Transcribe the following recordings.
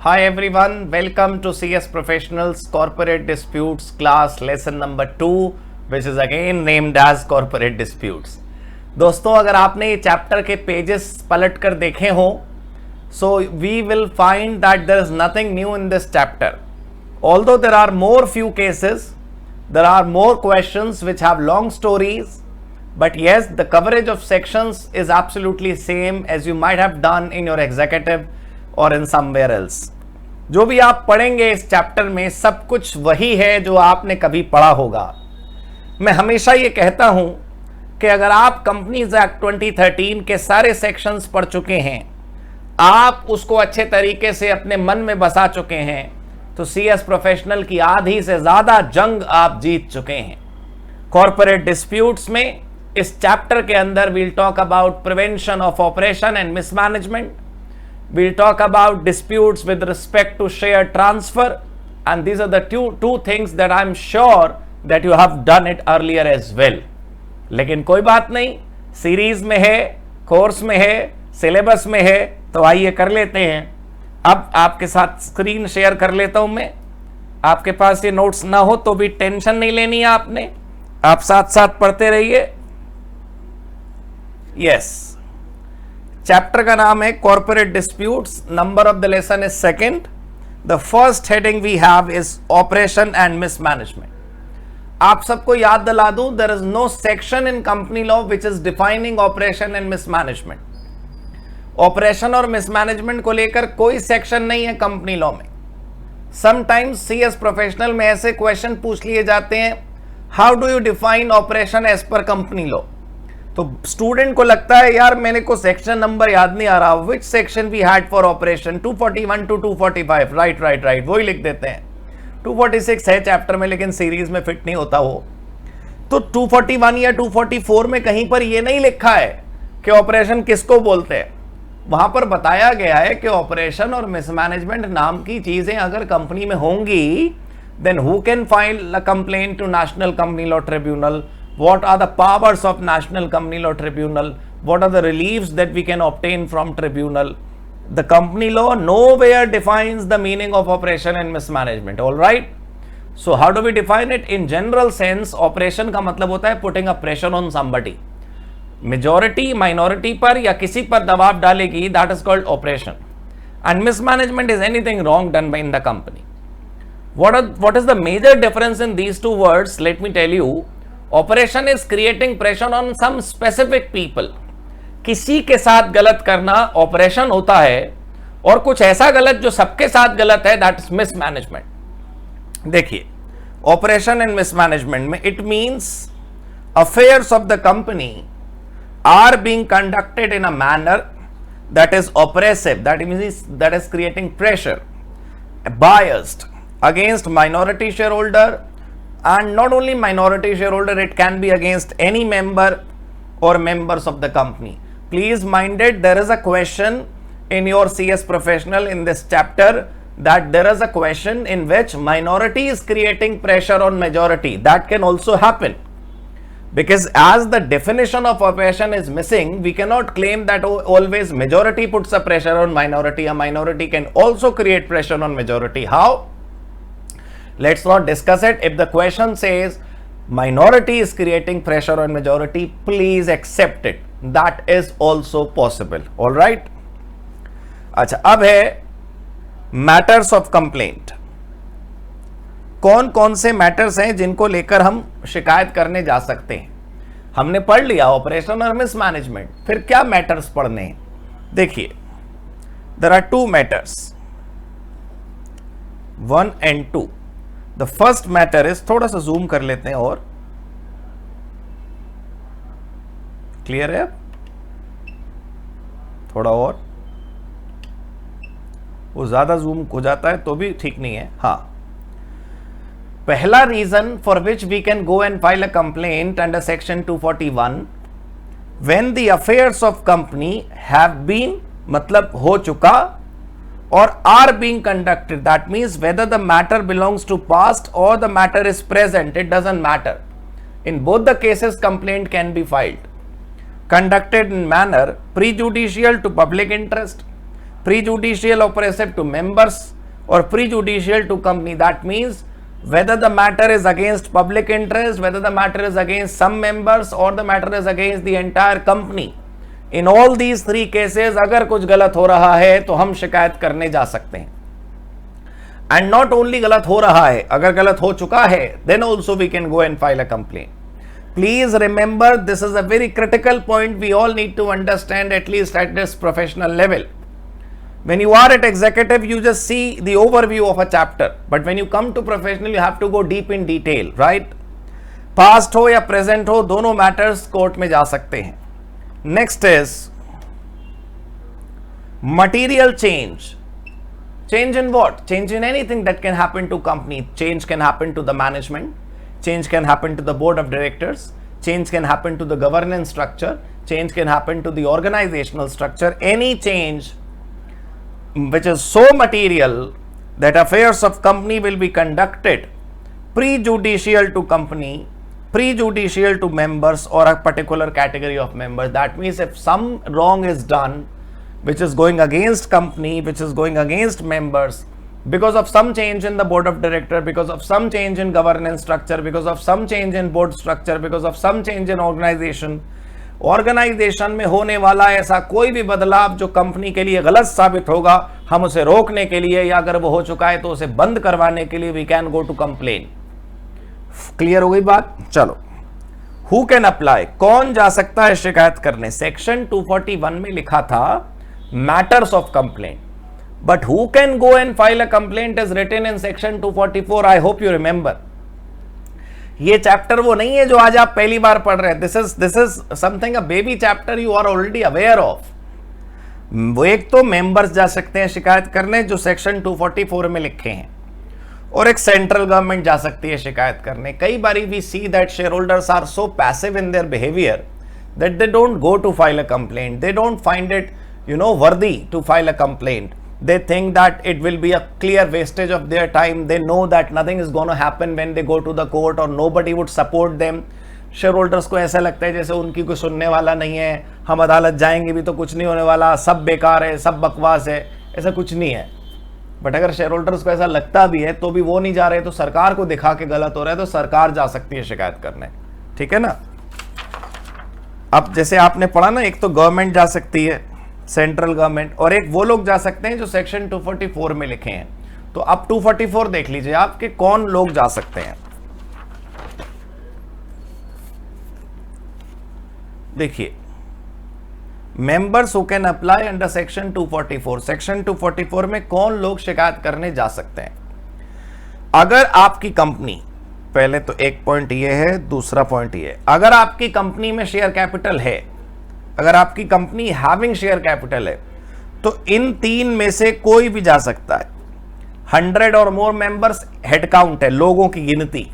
Hi everyone, welcome to CS Professionals Corporate Disputes class lesson number 2 which is again named as Corporate Disputes. दोस्तों अगर आपने ये chapter के pages पलट कर देखे हो so we will find that there is nothing new in this chapter. Although there are more few cases, there are more questions which have long stories, but yes, the coverage of sections is absolutely same as you might have done in your executive और in somewhere else. जो भी आप पढ़ेंगे इस chapter में सब कुछ वही है जो आपने कभी पढ़ा होगा. मैं हमेशा ये कहता हूं कि अगर आप कंपनीज एक्ट 2013 के सारे सेक्शंस पढ़ चुके हैं, आप उसको अच्छे तरीके से अपने मन में बसा चुके हैं, तो सीएस प्रोफेशनल की आधी से ज्यादा जंग आप जीत चुके हैं. कॉर्पोरेट डिस्प्यूट्स में इस चैप्टर के अंदर we'll talk about prevention of operation and mismanagement. We'll talk about disputes with respect to share transfer, and these are the two things that I'm sure that you have done it earlier as well. लेकिन कोई बात नहीं, series में है, course में है, syllabus में है, तो आइए कर लेते हैं. अब आपके साथ स्क्रीन शेयर कर लेता हूं मैं. आपके पास ये नोट्स ना हो तो भी टेंशन नहीं लेनी है आपने, आप साथ साथ पढ़ते रहिए. यस, चैप्टर का नाम है corporate disputes. Number of the lesson is second. The first heading we have is oppression and mismanagement. आप सबको याद दिला दूं, there is no section in company law which is defining oppression and mismanagement. Oppression और mismanagement को लेकर कोई section नहीं है कंपनी लॉ में. समटाइम्स सीएस प्रोफेशनल में ऐसे क्वेश्चन पूछ लिए जाते हैं, how do you define oppression as per company law. तो स्टूडेंट को लगता है यार मेरे को सेक्शन नंबर याद नहीं आ रहा, which section we had for oppression 241 to 245. Right वही लिख देते हैं. 246 है चैप्टर में लेकिन सीरीज में फिट नहीं होता वो. तो 241 या 244 में कहीं पर ये नहीं लिखा है कि ऑपरेशन किसको बोलते हैं. वहां पर बताया गया है कि ऑपरेशन और मिसमैनेजमेंट नाम की चीजें अगर कंपनी में होंगी, then who can file a complaint to national company law tribunal. What are the powers of National Company Law Tribunal? What are the reliefs that we can obtain from tribunal? The company law nowhere defines the meaning of operation and mismanagement. All right. So how do we define it? In general sense, operation का मतलब होता है putting a pressure on somebody. Majority minority पर या किसी पर दबाव डालेगी, that is called operation. And mismanagement is anything wrong done by in the company. What is the major difference in these two words? Let me tell you. Oppression is creating pressure on some specific people. किसी के साथ गलत करना operation होता है, और कुछ ऐसा गलत जो सबके साथ गलत है, दैट इज मिसमैनेजमेंट. देखिए, ऑपरेशन एंड मिसमैनेजमेंट में it means affairs of the company are being conducted in a manner that is oppressive, that is creating pressure, biased against minority shareholder. And not only minority shareholder, it can be against any member or members of the company. Please mind it, there is a question in your CS professional in this chapter that there is a question in which minority is creating pressure on majority. That can also happen, because as the definition of operation is missing, we cannot claim that always majority puts a pressure on minority. A minority can also create pressure on majority. How? Let's not discuss it. If the question says minority is creating pressure on majority, please accept it. That is also possible. All right. अच्छा, अब है matters of complaint. कौन कौन से matters हैं जिनको लेकर हम शिकायत करने जा सकते हैं. हमने पढ़ लिया ऑपरेशन और मिसमैनेजमेंट, फिर क्या matters पढ़ने हैं. देखिए, there are two matters, 1 and 2. The first matter is, थोड़ा सा जूम कर लेते हैं और क्लियर है. थोड़ा और, वो ज्यादा जूम हो जाता है तो भी ठीक नहीं है. हाँ, पहला reason for which we can go and file a complaint under section 241 when the affairs of company have been, मतलब हो चुका, or are being conducted. That means whether the matter belongs to past or the matter is present, it doesn't matter. In both the cases, complaint can be filed. Conducted in manner prejudicial to public interest, prejudicial oppressive to members or prejudicial to company. That means whether the matter is against public interest, whether the matter is against some members or the matter is against the entire company. In all these three cases अगर कुछ गलत हो रहा है तो हम शिकायत करने जा सकते हैं. And not only गलत हो रहा है, अगर गलत हो चुका है, then also we can go and file a complaint. Please remember, this is a very critical point we all need to understand, at least at this professional level. When you are at executive, you just see the overview of a chapter, but when you come to professional, you have to go deep in detail, right? Past हो या present हो, दोनों matters court में जा सकते हैं. Next is material change. Change in what? Change in anything that can happen to company. Change can happen to the management. Change can happen to the board of directors. Change can happen to the governance structure. Change can happen to the organizational structure. Any change which is so material that affairs of company will be conducted prejudicial to company, prejudicial to members or a particular category of members. That means if some wrong is done which is going against company, which is going against members, because of some change in the board of director, because of some change in governance structure, because of some change in board structure, because of some change in organization में होने वाला ऐसा कोई भी बदलाव जो company के लिए गलत साबित होगा, हम उसे रोकने के लिए या अगर वो हो चुका है तो उसे बंद करवाने के लिए we can go to complain. Clear हो गई बात? चलो, हु कैन अप्लाई, कौन जा सकता है शिकायत करने? सेक्शन 241 में लिखा था matters of complaint, but who can go and file a complaint is written in section 244. I hope you remember. ये चैप्टर वो नहीं है जो आज आप पहली बार पढ़ रहे हैं. this is something a baby chapter you are already aware of. वो एक तो मेंबर्स जा सकते हैं शिकायत करने जो सेक्शन 244 में लिखे हैं, और एक सेंट्रल गवर्नमेंट जा सकती है शिकायत करने. कई बारी we see that shareholders are so passive in their behaviour that they don't go to file a complaint. They don't find it worthy to file a complaint. They think that it will be a clear wastage of their time. They know that nothing is going to happen when they go to the court or nobody would support them. Shareholders को ऐसा लगता है जैसे उनकी कोई सुनने वाला नहीं है, हम अदालत जाएंगे भी तो कुछ नहीं होने वाला, सब बेकार है, सब बकवास है. ऐसा कुछ नहीं है. बट अगर शेयर होल्डर्स को ऐसा लगता भी है तो भी वो नहीं जा रहे, तो सरकार को दिखा के गलत हो रहा है तो सरकार जा सकती है शिकायत करने. ठीक है ना? अब जैसे आपने पढ़ा ना, एक तो गवर्नमेंट जा सकती है, सेंट्रल गवर्नमेंट, और एक वो लोग जा सकते हैं जो सेक्शन 244 में लिखे हैं. तो अब 244 देख लीजिए आपके कौन लोग जा सकते हैं. देखिए, members who can apply under section 244. Section 244 में कौन लोग शिकायत करने जा सकते हैं? अगर आपकी कंपनी, पहले तो एक पॉइंट ये है, दूसरा पॉइंट ये है, अगर आपकी कंपनी में शेयर कैपिटल है, अगर आपकी कंपनी हैविंग शेयर कैपिटल है, तो इन तीन में से कोई भी जा सकता है. 100 और मोर मेंबर्स हेड काउंट है, लोगों की गिनती.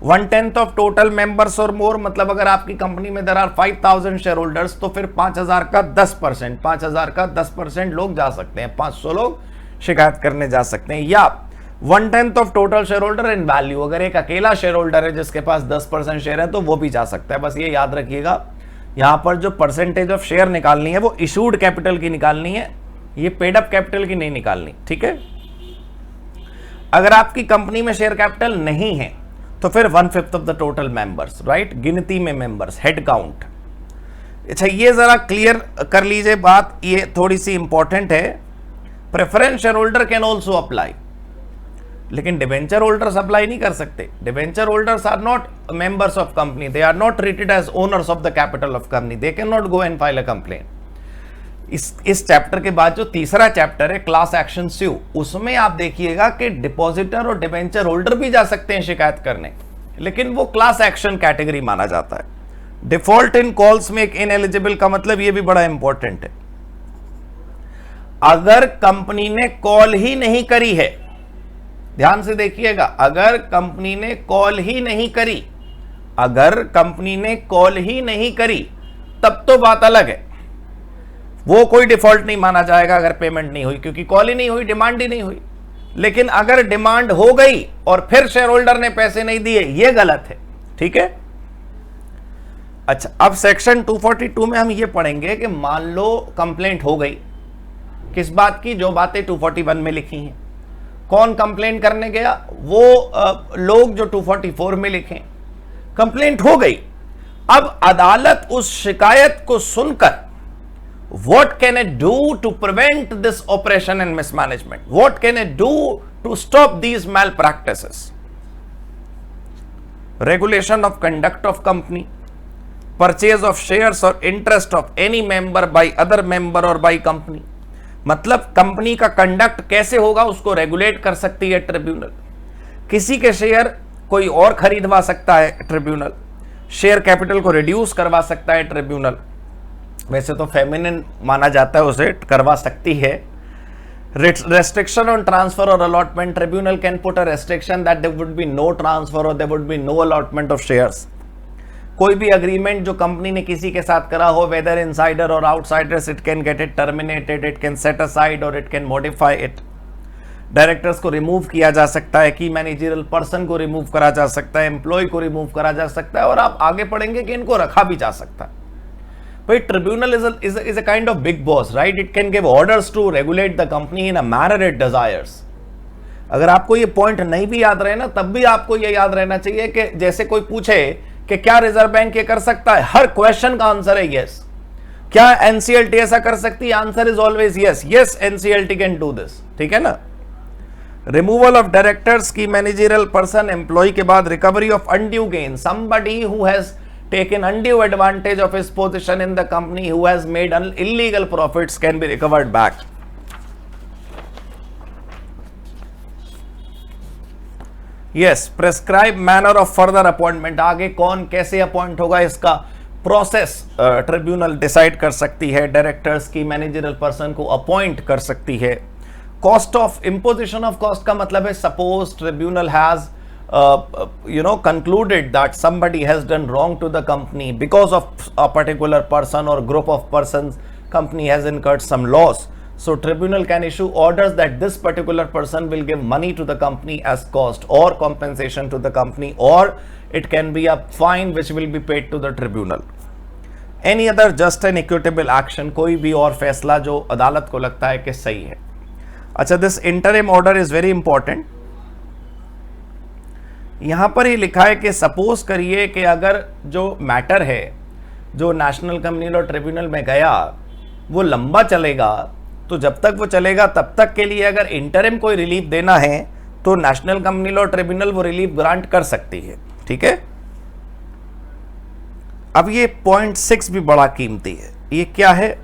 1/10 ऑफ टोटल मेंबर्स और मोर, मतलब अगर आपकी कंपनी में देयर आर 5000 शेयर होल्डर्स तो फिर 5000 का 10%, 5000 का 10% लोग जा सकते हैं. 500 लोग शिकायत करने जा सकते हैं. या 1/10 of total share holder in value, अगर एक अकेला शेयर होल्डर है जिसके पास 10% शेयर है तो वो भी जा सकता है. बस ये याद रखिएगा, यहां पर जो परसेंटेज ऑफ शेयर निकालनी है वो इशूड कैपिटल की निकालनी है, ये पेड अप कैपिटल की नहीं निकालनी. ठीक है? अगर आपकी कंपनी में शेयर कैपिटल नहीं है तो फिर 1/5 of the total members, right, गिनती में मेंबर्स, हेड काउंट. अच्छा, ये जरा क्लियर कर लीजिए बात, ये थोड़ी सी इंपॉर्टेंट है. Preference shareholder can also apply, लेकिन डिवेंचर होल्डर्स अप्लाई नहीं कर सकते. Debenture holders are not members of company, they are not treated as owners of the capital of company, they can not go and file a complaint. इस chapter के बाद जो तीसरा chapter है class action स्यू, उसमें आप देखिएगा कि डिपॉजिटर और डिवेंचर होल्डर भी जा सकते हैं शिकायत करने, लेकिन वो क्लास एक्शन कैटेगरी माना जाता है. डिफॉल्ट इन कॉल्स में एक इनएलिजिबल का मतलब ये भी बड़ा इंपॉर्टेंट है. अगर कंपनी ने कॉल ही नहीं करी है, ध्यान से देखिएगा, अगर कंपनी ने कॉल ही नहीं करी, अगर कंपनी ने कॉल ही नहीं करी तब तो बात अलग है, वो कोई डिफॉल्ट नहीं माना जाएगा अगर पेमेंट नहीं हुई, क्योंकि कॉल ही नहीं हुई, डिमांड ही नहीं हुई. लेकिन अगर डिमांड हो गई और फिर शेयर होल्डर ने पैसे नहीं दिए, ये गलत है. ठीक है? अच्छा, अब सेक्शन 242 में हम ये पढ़ेंगे कि मान लो कंप्लेंट हो गई, किस बात की? जो बातें 241 में लिखी हैं। कौन कंप्लेंट करने गया? वो लोग जो 244 में लिखे। कंप्लेंट हो गई। अब अदालत उस शिकायत को सुनकर what can it do to prevent this operation and mismanagement? What can it do to stop these malpractices? Regulation of conduct of company, purchase of shares or interest of any member by other member or by company. मतलब company का conduct कैसे होगा उसको regulate कर सकती है tribunal. किसी के शेयर कोई और खरीदवा सकता है ट्रिब्यूनल। शेयर कैपिटल को रिड्यूस करवा सकता है ट्रिब्यूनल। वैसे तो फेमिनिन माना जाता है, उसे करवा सकती है। restriction on transfer or allotment, tribunal can put a restriction that there would be no transfer or there would be no allotment of shares. कोई भी अग्रीमेंट जो कंपनी ने किसी के साथ करा हो, वेदर इनसाइडर और outsiders, it can get it terminated, it can set aside और it can modify it. Directors को रिमूव किया जा सकता है, की मैनेजरियल पर्सन को रिमूव करा जा सकता है, एम्प्लॉय को रिमूव करा जा सकता है, और आप आगे पढ़ेंगे कि इनको रखा भी जा सकता है. भाई tribunal is a kind of big boss, right? It can give orders to regulate the company in a manner it desires. अगर आपको ये पॉइंट नहीं भी याद रहे ना, तब भी आपको ये याद रहना चाहिए कि जैसे कोई पूछे कि क्या रिजर्व बैंक ये कर सकता है, हर क्वेश्चन का आंसर है यस. क्या एनसीएलटी ऐसा कर सकती है? Answer is always yes. Yes, NCLT can do this. ठीक है ना. रिमूवल ऑफ डायरेक्टर्स की मैनेजरियल पर्सन एम्प्लॉय के बाद recovery of undue gain, somebody who has taken undue advantage of his position in the company, who has made illegal profits, can be recovered back. Yes, prescribe manner of further appointment. आगे कौन कैसे appoint होगा इसका process tribunal decide कर सकती है. Directors की managerial person को अपॉइंट कर सकती है. Cost of imposition of cost का मतलब है suppose tribunal has concluded that somebody has done wrong to the company because of a particular person or group of persons, company has incurred some loss. So tribunal can issue orders that this particular person will give money to the company as cost or compensation to the company, or it can be a fine which will be paid to the tribunal. Any other just and equitable action, कोई भी और फैसला जो अदालत को लगता है कि सही है. अच्छा, this interim order is very important. यहां पर ही लिखा है कि सपोज करिए कि अगर जो मैटर है जो नेशनल कंपनी लॉ ट्रिब्यूनल में गया वो लंबा चलेगा, तो जब तक वो चलेगा तब तक के लिए अगर इंटरिम कोई रिलीफ देना है तो नेशनल कंपनी लॉ ट्रिब्यूनल वो रिलीफ ग्रांट कर सकती है. ठीक है. अब ये पॉइंट 6 भी बड़ा कीमती है. ये क्या है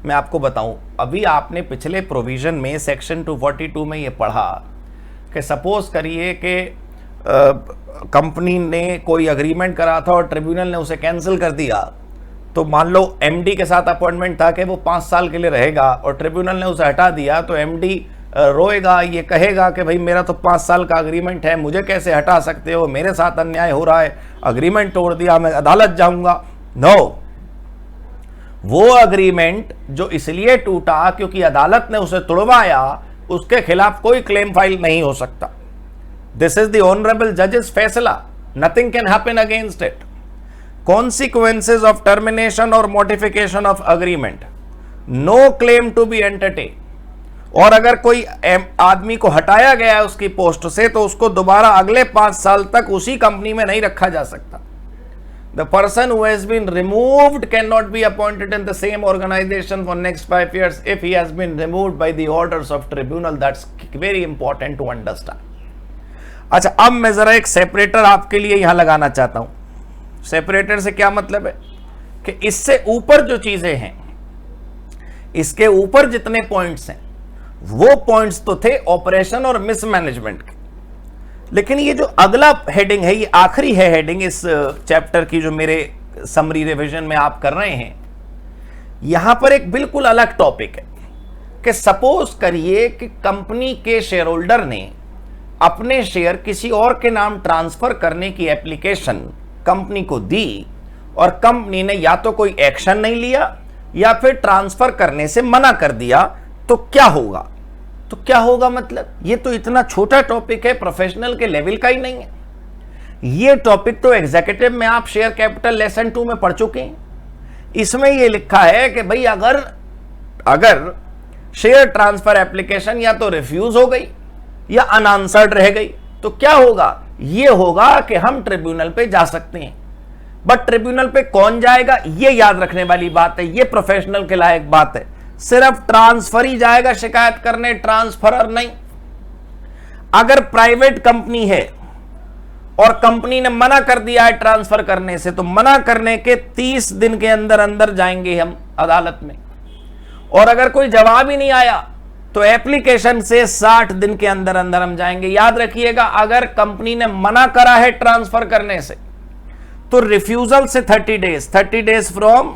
मैं आपको बताऊं. अभी आपने पिछले प्रोविजन में सेक्शन 242 में ये पढ़ा कि सपोज करिए कि कंपनी ने कोई अग्रीमेंट करा था और ट्रिब्यूनल ने उसे कैंसिल कर दिया. तो मान लो एमडी के साथ अपॉइंटमेंट था कि वो 5 साल के लिए रहेगा और ट्रिब्यूनल ने उसे हटा दिया, तो एमडी रोएगा, ये कहेगा कि भाई मेरा तो 5 साल का अग्रीमेंट है, मुझे कैसे हटा सकते हो, मेरे साथ अन्याय हो रहा है, अग्रीमेंट तोड़ दिया, मैं अदालत जाऊंगा. नो, वो अग्रीमेंट जो इसलिए टूटा क्योंकि अदालत ने उसे तोड़वाया, उसके खिलाफ कोई क्लेम फाइल नहीं हो सकता. This is the honorable judge's फैसला. Nothing can happen against it. Consequences of termination or modification of agreement. No claim to be entertained. और अगर कोई आदमी को हटाया गया है उसकी पोस्ट से, तो उसको दोबारा अगले 5 साल तक उसी कंपनी में नहीं रखा जा सकता. The person who has been removed cannot be appointed in the same organization for next 5 years if he has been removed by the orders of tribunal. That's very important to understand. अच्छा, अब मैं जरा एक separator आपके लिए यहां लगाना चाहता हूं. सेपरेटर से क्या मतलब है कि इससे ऊपर जो चीजें हैं, इसके ऊपर जितने पॉइंट्स हैं, वो पॉइंट्स तो थे ऑपरेशन और मिसमैनेजमेंट के. लेकिन ये जो अगला हेडिंग है, ये आखिरी है हेडिंग इस चैप्टर की जो मेरे समरी रिवीजन में आप कर रहे हैं. यहां पर एक बिल्कुल अलग टॉपिक है कि सपोज करिए कि कंपनी के शेयर होल्डर ने अपने शेयर किसी और के नाम ट्रांसफर करने की एप्लीकेशन कंपनी को दी और कंपनी ने या तो कोई एक्शन नहीं लिया या फिर ट्रांसफर करने से मना कर दिया. तो क्या होगा? तो क्या होगा मतलब ये तो इतना छोटा टॉपिक है, प्रोफेशनल के लेवल का ही नहीं है. ये टॉपिक तो एग्जीक्यूटिव में आप शेयर कैपिटल लेसन 2 में पढ़ चुके हैं. इसमें ये लिखा है कि भाई अगर शेयर ट्रांसफर एप्लीकेशन या तो रिफ्यूज हो गई या अनआंसर्ड रह गई, तो क्या होगा? यह होगा कि हम ट्रिब्यूनल पे जा सकते हैं। बट ट्रिब्यूनल पे कौन जाएगा, यह याद रखने वाली बात है, यह प्रोफेशनल के लायक बात है। सिर्फ ट्रांसफर ही जाएगा शिकायत करने, ट्रांसफरर नहीं। अगर प्राइवेट कंपनी है और कंपनी ने मना कर दिया है ट्रांसफर करने से, तो मना करने के 30 दिन के अंदर अंदर जाएंगे हम अदालत में। और अगर कोई जवाब ही नहीं आया तो एप्लीकेशन से 60 दिन के अंदर अंदर हम जाएंगे। याद रखिएगा, अगर कंपनी ने मना करा है ट्रांसफर करने से तो रिफ्यूजल से 30 days from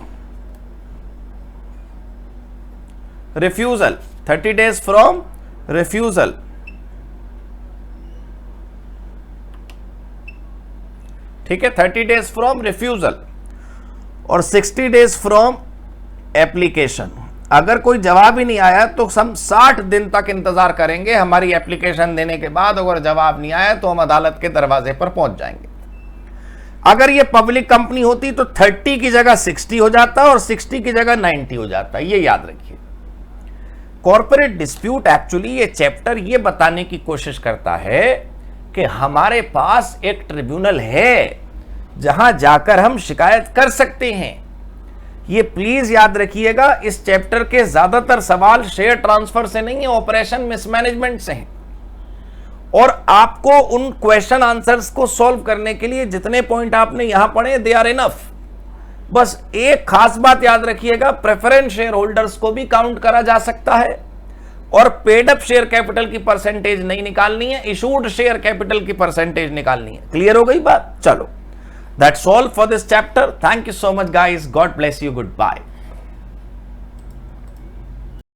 refusal, 30 days from refusal. ठीक है, 30 डेज फ्रॉम रिफ्यूजल और 60 डेज फ्रॉम एप्लीकेशन। अगर कोई जवाब ही नहीं आया तो हम 60 दिन तक इंतजार करेंगे हमारी एप्लीकेशन देने के बाद। अगर जवाब नहीं आया तो हम अदालत के दरवाजे पर पहुंच जाएंगे। अगर ये पब्लिक कंपनी होती तो 30 की जगह 60 हो जाता और 60 की जगह 90 हो जाता। ये याद रखिए। कॉर्पोरेट डिस्प्यूट एक्चुअली ये चैप्टर ये बताने की कोशिश करता है कि हमारे पास एक ट्रिब्यूनल है जहां जाकर हम शिकायत कर सकते हैं। ये प्लीज याद रखिएगा, इस चैप्टर के ज्यादातर सवाल शेयर ट्रांसफर से नहीं है, ऑपरेशन मिसमैनेजमेंट से हैं। और आपको उन क्वेश्चन आंसर्स को सॉल्व करने के लिए जितने पॉइंट आपने यहां पढ़े दे आर इनफ। बस एक खास बात याद रखिएगा, प्रेफरेंस शेयर होल्डर्स को भी काउंट करा जा सकता है और पेड अप शेयर कैपिटल की परसेंटेज नहीं निकालनी है, इशूड शेयर कैपिटल की परसेंटेज निकालनी है। क्लियर हो गई बात? चलो, that's all for this chapter. Thank you so much guys, God bless you, good bye.